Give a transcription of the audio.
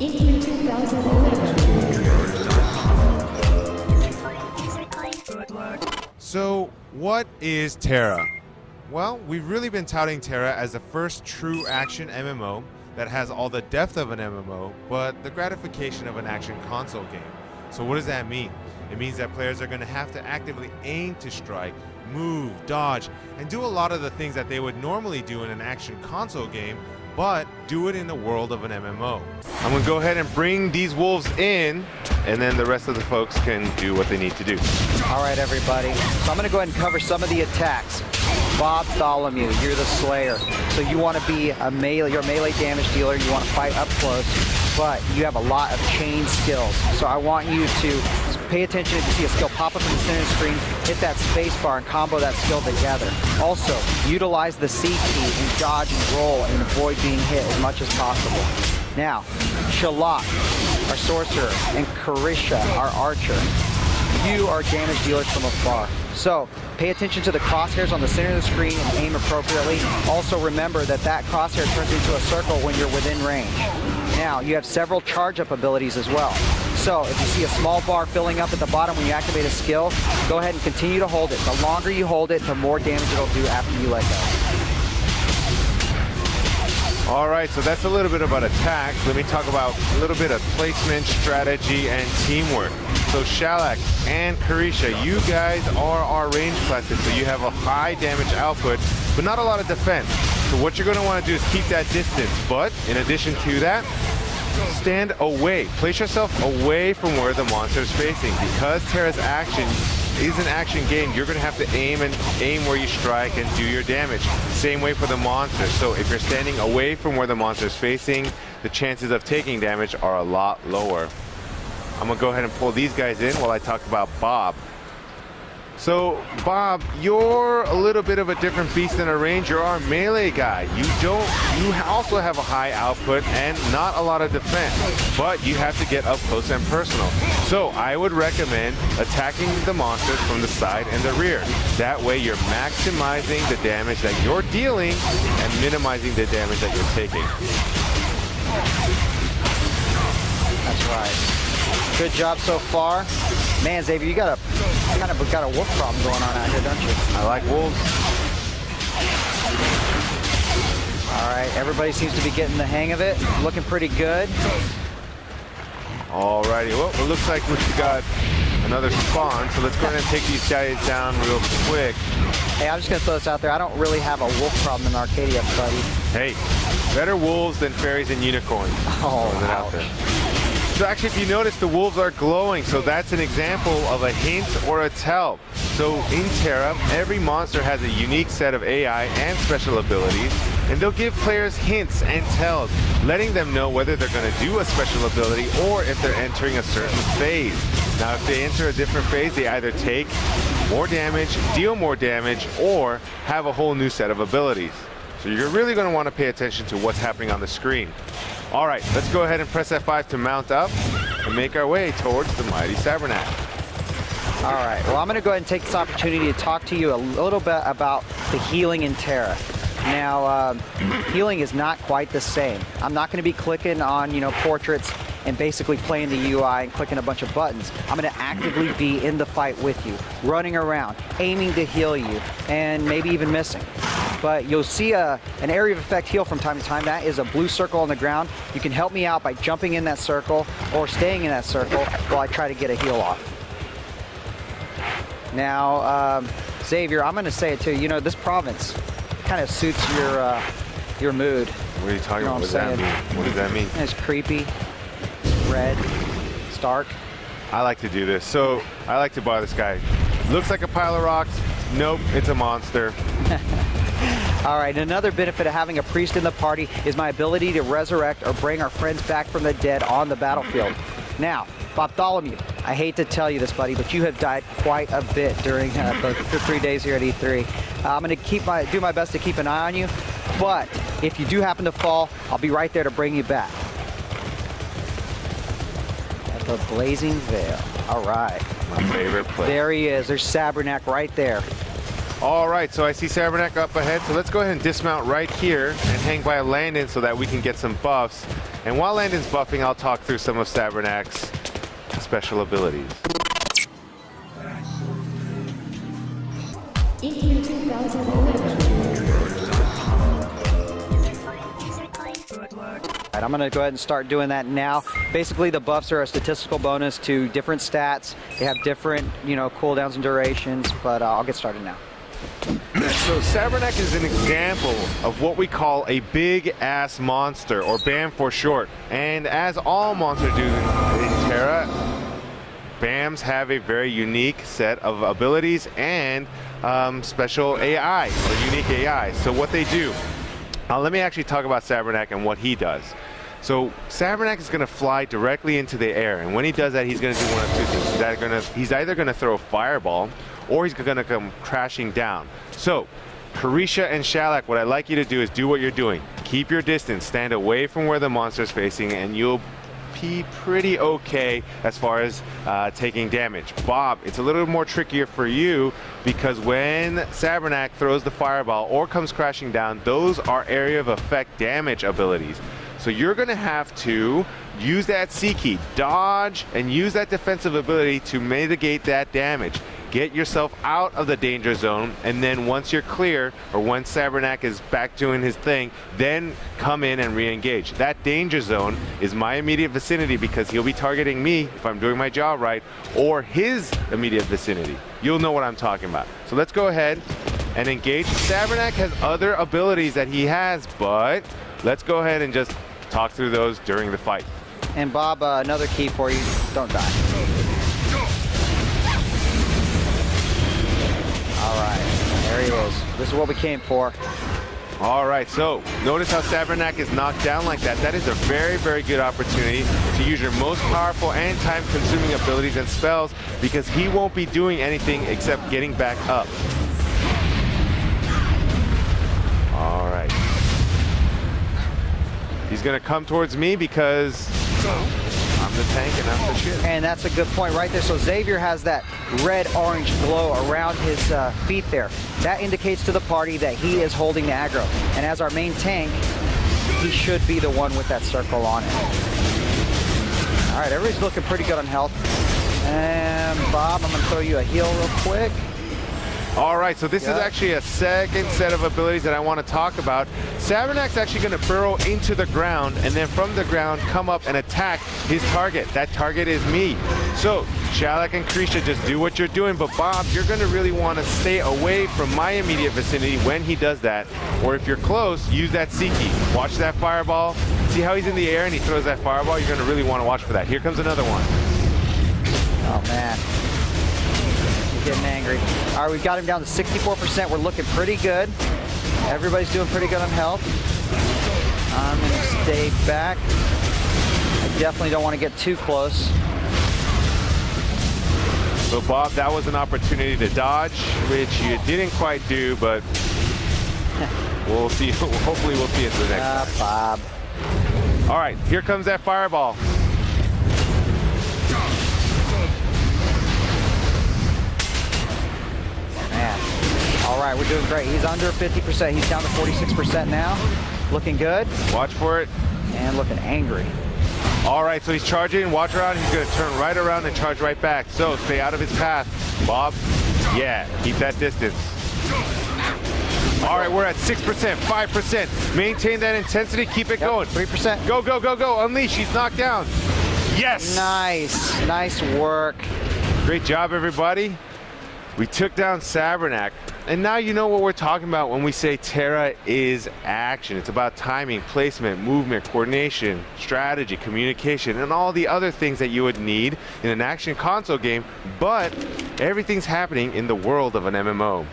in 2011. So, what is TERA? Well, we've really been touting TERA as the first true action MMO that has all the depth of an MMO, but the gratification of an action console game. So what does that mean? It means that players are going to have to actively aim to strike, move, dodge, and do a lot of the things that they would normally do in an action console game, but do it in the world of an MMO. I'm going to go ahead and bring these wolves in, and then the rest of the folks can do what they need to do. All right, everybody. So I'm going to go ahead and cover some of the attacks. Bartholomew, you're the Slayer. So you want to be a melee, you're a melee damage dealer. You want to fight up close, but you have a lot of chain skills. So I want you to pay attention if you see a skill pop up in the center of the screen, hit that space bar and combo that skill together. Also, utilize the C key and dodge and roll and avoid being hit as much as possible. Now, Shalak, our sorcerer, and Carisha, our archer. You are damage dealers from afar. So, pay attention to the crosshairs on the center of the screen and aim appropriately. Also remember that that crosshair turns into a circle when you're within range. Now, you have several charge-up abilities as well. So, if you see a small bar filling up at the bottom when you activate a skill, go ahead and continue to hold it. The longer you hold it, the more damage it'll do after you let go. All right, so that's a little bit about attacks. Let me talk about a little bit of placement, strategy, and teamwork. So Shalak and Carisha, you guys are our range classes, so you have a high damage output, but not a lot of defense. So what you're going to want to do is keep that distance, but in addition to that, stand away. Place yourself away from where the monster is facing. Because TERA's action is an action game, you're going to have to aim where you strike and do your damage. Same way for the monster. So if you're standing away from where the monster is facing, the chances of taking damage are a lot lower. I'm going to go ahead and pull these guys in while I talk about Bob. So, Bob, you're a little bit of a different beast than a ranger. You're our melee guy. You also have a high output and not a lot of defense, but you have to get up close and personal. So, I would recommend attacking the monsters from the side and the rear. That way, you're maximizing the damage that you're dealing and minimizing the damage that you're taking. That's right. Good job so far. Man, Xavier, you got a wolf problem going on out here, don't you? I like wolves. All right, everybody seems to be getting the hang of it. Looking pretty good. All righty, well, it looks like we've got another spawn, so let's go ahead and take these guys down real quick. Hey, I'm just gonna throw this out there. I don't really have a wolf problem in Arcadia, buddy. Hey, better wolves than fairies and unicorns. Oh, out there. So actually, if you notice, the wolves are glowing, so that's an example of a hint or a tell. So in TERA, every monster has a unique set of AI and special abilities, and they'll give players hints and tells, letting them know whether they're going to do a special ability or if they're entering a certain phase. Now, if they enter a different phase, they either take more damage, deal more damage, or have a whole new set of abilities. So you're really going to want to pay attention to what's happening on the screen. All right, let's go ahead and press F5 to mount up and make our way towards the mighty Sabrnak. All right, well, I'm going to go ahead and take this opportunity to talk to you a little bit about the healing in TERA. Now, healing is not quite the same. I'm not going to be clicking on, portraits and basically playing the UI and clicking a bunch of buttons. I'm going to actively be in the fight with you, running around, aiming to heal you, and maybe even missing. But you'll see an area of effect heal from time to time. That is a blue circle on the ground. You can help me out by jumping in that circle or staying in that circle while I try to get a heal off. Now, Xavier, I'm going to say it too. This province kind of suits your mood. What are you talking about? What does that mean? What does that mean? It's creepy, red, stark. I like to do this. So I like to buy this guy. Looks like a pile of rocks. Nope, it's a monster. All right, another benefit of having a priest in the party is my ability to resurrect or bring our friends back from the dead on the battlefield. Now, Bartholomew, I hate to tell you this, buddy, but you have died quite a bit during the 3 days here at E3. I'm going to do my best to keep an eye on you, but if you do happen to fall, I'll be right there to bring you back. At the Blazing Veil. All right. My favorite place. There he is. There's Sabrnak right there. All right, so I see Sabrnak up ahead, so let's go ahead and dismount right here and hang by a landing so that we can get some buffs. And while Landon's buffing, I'll talk through some of Sabernak's special abilities. In year 2011. All right, I'm gonna go ahead and start doing that now. Basically, the buffs are a statistical bonus to different stats. They have different, cooldowns and durations, but I'll get started now. So Sabrnak is an example of what we call a big-ass monster, or BAM for short. And as all monsters do in TERA, BAMs have a very unique set of abilities and special AI, or unique AI. So what they do, let me actually talk about Sabrnak and what he does. So Sabrnak is going to fly directly into the air, and when he does that, he's going to do one of two things. He's either going to throw a fireball, or he's going to come crashing down. So Carisha and Shalak, what I'd like you to do is do what you're doing. Keep your distance, stand away from where the monster's facing, and you'll be pretty okay as far as taking damage. Bob, it's a little more trickier for you because when Sabrnak throws the fireball or comes crashing down, those are area of effect damage abilities. So you're going to have to use that C key, dodge, and use that defensive ability to mitigate that damage. Get yourself out of the danger zone, and then once you're clear, or once Sabrnak is back doing his thing, then come in and re-engage. That danger zone is my immediate vicinity because he'll be targeting me if I'm doing my job right, or his immediate vicinity. You'll know what I'm talking about. So let's go ahead and engage. Sabrnak has other abilities that he has, but let's go ahead and just talk through those during the fight. And Bob, another key for you, don't die. All right, there he is. This is what we came for. All right, so notice how Sabrnak is knocked down like that. That is a very, very good opportunity to use your most powerful and time-consuming abilities and spells because he won't be doing anything except getting back up. All right. He's going to come towards me because I'm the tank and I'm the shit. And that's a good point right there. So Xavier has that red-orange glow around his feet there. That indicates to the party that he is holding the aggro. And as our main tank, he should be the one with that circle on it. All right, everybody's looking pretty good on health. And Bob, I'm going to throw you a heal real quick. All right, so this is actually a second set of abilities that I want to talk about. Sabernak's actually going to burrow into the ground and then from the ground come up and attack his target. That target is me. So Shalak and Carisha, just do what you're doing, but Bob, you're going to really want to stay away from my immediate vicinity when he does that. Or if you're close, use that C key. Watch that fireball. See how he's in the air and he throws that fireball? You're going to really want to watch for that. Here comes another one. Oh, man. Getting angry. All right, we've got him down to 64%. We're looking pretty good. Everybody's doing pretty good on health. I'm going to stay back. I definitely don't want to get too close. So Bob, that was an opportunity to dodge, which you didn't quite do, but we'll see. Hopefully we'll see it the next time. Bob. All right, here comes that fireball. All right, we're doing great. He's under 50%. He's down to 46% now. Looking good. Watch for it. And looking angry. All right, so he's charging. Watch around. He's going to turn right around and charge right back. So stay out of his path. Bob, yeah, keep that distance. All right, we're at 6%, 5%. Maintain that intensity. Keep it going. 3%. Go, go, go, go. Unleash. He's knocked down. Yes. Nice. Nice work. Great job, everybody. We took down Sabrnak, and now you know what we're talking about when we say TERA is action. It's about timing, placement, movement, coordination, strategy, communication, and all the other things that you would need in an action console game, but everything's happening in the world of an MMO.